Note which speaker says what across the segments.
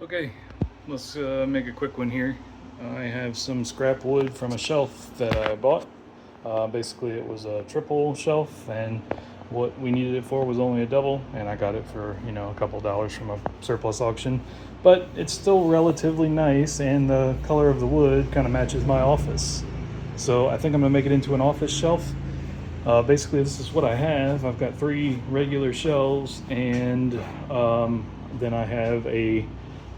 Speaker 1: Okay, let's make a quick one here. I have some scrap wood from a shelf that I bought. Basically, it was a triple shelf, and what we needed it for was only a double, and I got it for, a couple dollars from a surplus auction. But it's still relatively nice, and the color of the wood kind of matches my office. So I think I'm gonna make it into an office shelf. Basically, this is what I have. I've got three regular shelves, and then I have a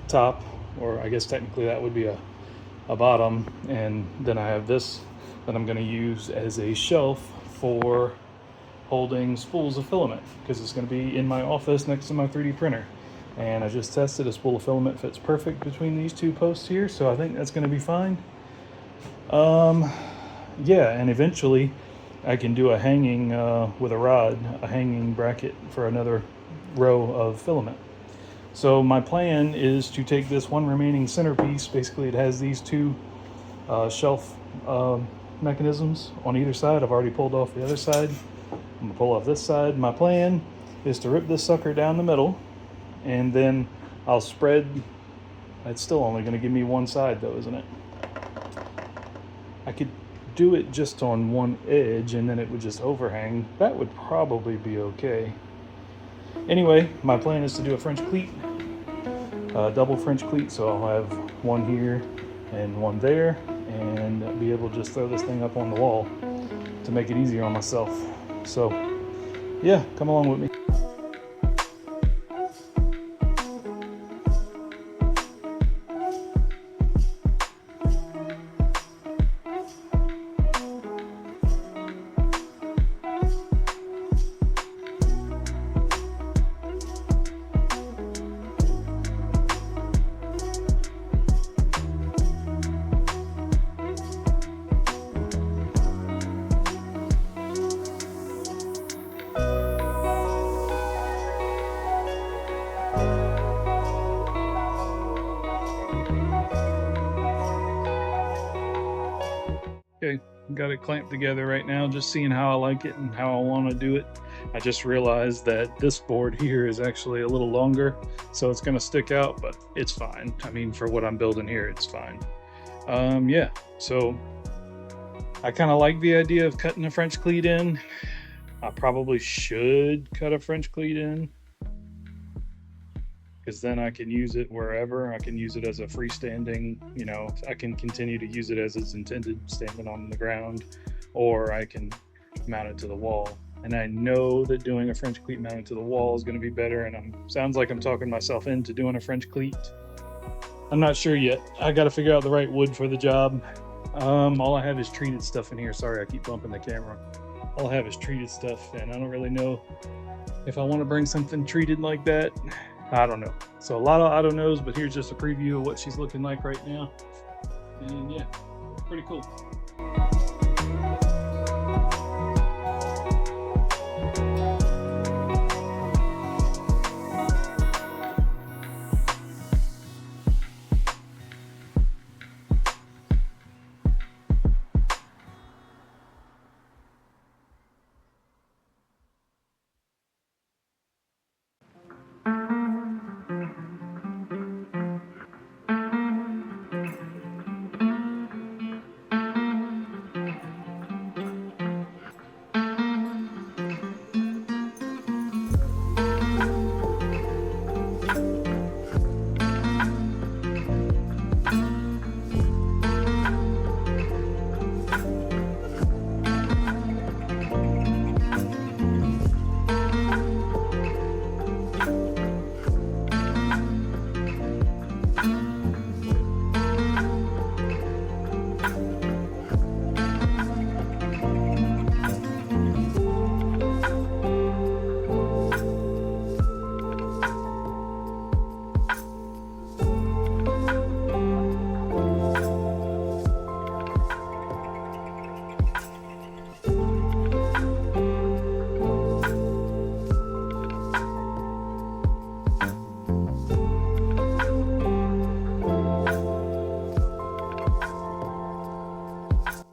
Speaker 1: top, or I guess technically that would be a bottom, and then I have this that I'm going to use as a shelf for holding spools of filament, because it's going to be in my office next to my 3D printer. And I just tested, a spool of filament fits perfect between these two posts here, so I think that's going to be fine. Yeah, and eventually I can do a hanging with a rod, a hanging bracket for another row of filament. So my plan is to take this one remaining centerpiece. Basically, it has these two shelf mechanisms on either side. I've already pulled off the other side. I'm gonna pull off this side. My plan is to rip this sucker down the middle, and then I'll spread. It's still only gonna give me one side though, isn't it? I could do it just on one edge and then it would just overhang. That would probably be okay. Anyway, my plan is to do a French cleat, double French cleat, so I'll have one here and one there, and be able to just throw this thing up on the wall to make it easier on myself. So yeah, come along with me. Okay, got it clamped together right now, just seeing how I like it and how I want to do it. I just realized that this board here is actually a little longer, so it's going to stick out, but it's fine. I mean, for what I'm building here, it's fine. Yeah, so I kind of like the idea of cutting a French cleat in. I probably should cut a French cleat in, because then I can use it wherever. I can use it as a freestanding, I can continue to use it as it's intended, standing on the ground, or I can mount it to the wall. And I know that doing a French cleat mounted to the wall is going to be better, and sounds like I'm talking myself into doing a French cleat. I'm not sure yet. I got to figure out the right wood for the job. All I have is treated stuff in here. Sorry, I keep bumping the camera. All I have is treated stuff, and I don't really know if I want to bring something treated like that. I don't know. So a lot of I don't knows, but here's just a preview of what she's looking like right now. And yeah, pretty cool.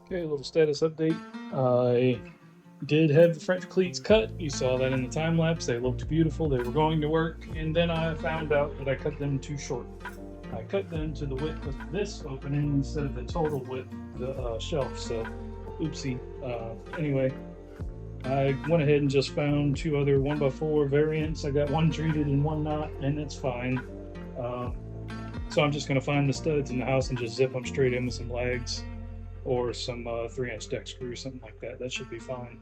Speaker 1: Okay, a little status update. I Did have the French cleats cut. You saw that in the time lapse. They looked beautiful. They were going to work. And then I found out that I cut them too short. I cut them to the width of this opening instead of the total width of the shelf. So, oopsie. Anyway, I went ahead and just found two other 1x4 variants. I got one treated and one not, and it's fine. So I'm just going to find the studs in the house and just zip them straight in with some lags or some 3-inch deck screws, something like that. That should be fine.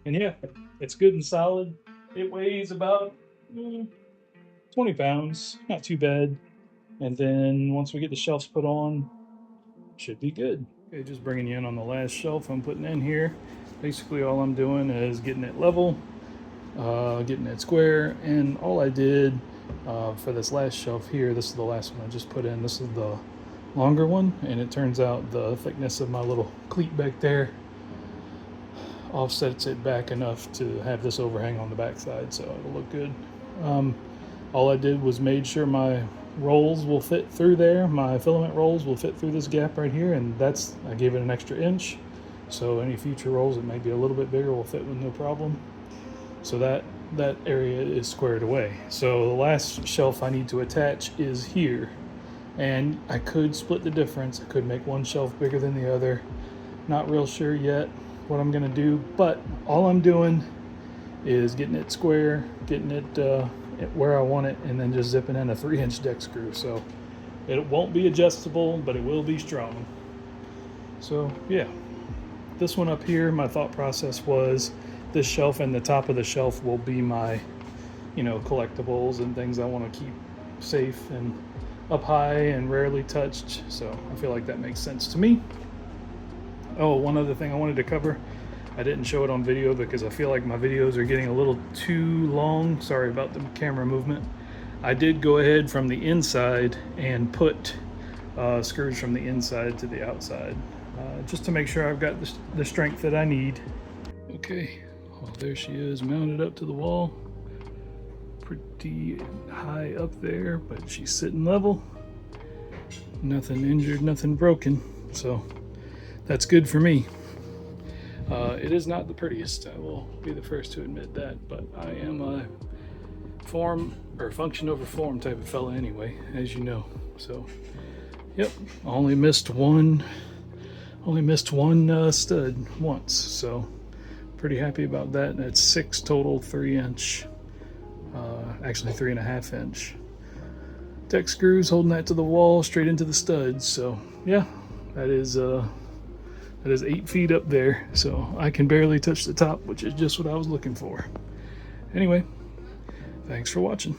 Speaker 1: And yeah, it's good and solid. It weighs about 20 pounds, not too bad. And then once we get the shelves put on, should be good. Okay, just bringing you in on the last shelf I'm putting in here. Basically all I'm doing is getting it level, getting it square, and all I did for this last shelf here, this is the last one I just put in. This is the longer one, and it turns out the thickness of my little cleat back there offsets it back enough to have this overhang on the back side, so it'll look good. All I did was made sure my rolls will fit through there. My filament rolls will fit through this gap right here, and I gave it an extra inch, so any future rolls that may be a little bit bigger will fit with no problem. So that area is squared away. So the last shelf I need to attach is here, and I could split the difference. I could make one shelf bigger than the other. Not real sure yet what I'm gonna do, but all I'm doing is getting it square, getting it where I want it, and then just zipping in a 3-inch deck screw. So it won't be adjustable, but it will be strong. So yeah, this one up here, my thought process was this shelf and the top of the shelf will be my, collectibles and things I want to keep safe and up high and rarely touched. So I feel like that makes sense to me. Oh, one other thing I wanted to cover. I didn't show it on video because I feel like my videos are getting a little too long. Sorry about the camera movement. I did go ahead from the inside and put screws from the inside to the outside, just to make sure I've got the strength that I need. Okay, well, there she is, mounted up to the wall. Pretty high up there, but she's sitting level. Nothing injured, nothing broken, so that's good for me. It is not the prettiest, I will be the first to admit that, but I am a function over form type of fella anyway, as you know. So, yep, I only missed one stud once, so pretty happy about that. That's 6 total 3-inch, actually 3.5-inch deck screws holding that to the wall straight into the studs. So yeah, that is 8 feet up there, so I can barely touch the top, which is just what I was looking for. Anyway, thanks for watching.